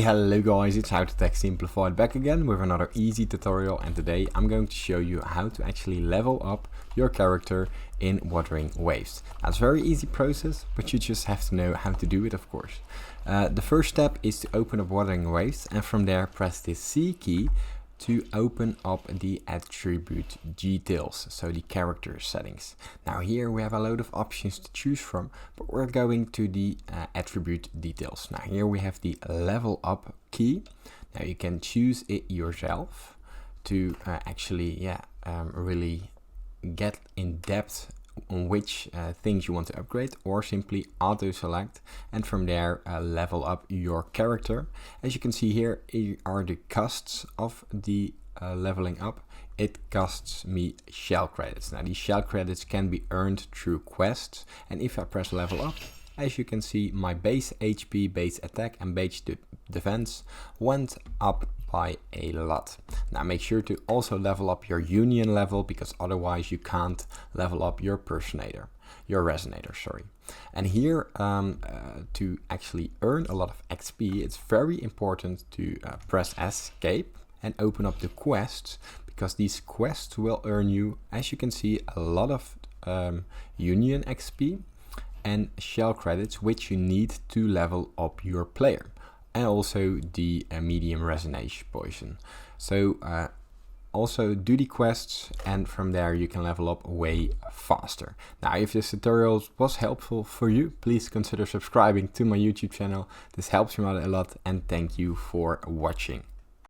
Hello guys, it's How to Tech Simplified back again with another easy tutorial, and today I'm going to show you how to actually level up your character in Wuthering Waves. Now, it's a very easy process, but you just have to know how to do it, of course. The first step is to open up Wuthering Waves, and from there press the C key to open up the attribute details, so the character settings. Now here we have a load of options to choose from, but we're going to the attribute details. Now here we have the level up key. Now you can choose it yourself to really get in depth on which things you want to upgrade, or simply auto select and from there level up your character. As you can see here are the costs of the leveling up. It costs me shell credits. Now these shell credits can be earned through quests, and if I press level up, as you can see, my base HP, base attack and base defense went up by a lot. Now make sure to also level up your union level, because otherwise you can't level up your resonator. And here to actually earn a lot of XP, it's very important to press escape and open up the quests, because these quests will earn you, as you can see, a lot of union XP and shell credits, which you need to level up your player, and also the medium resonance poison. So also do the quests, and from there you can level up way faster. Now if this tutorial was helpful for you, please consider subscribing to my YouTube channel. This helps me out a lot, and thank you for watching.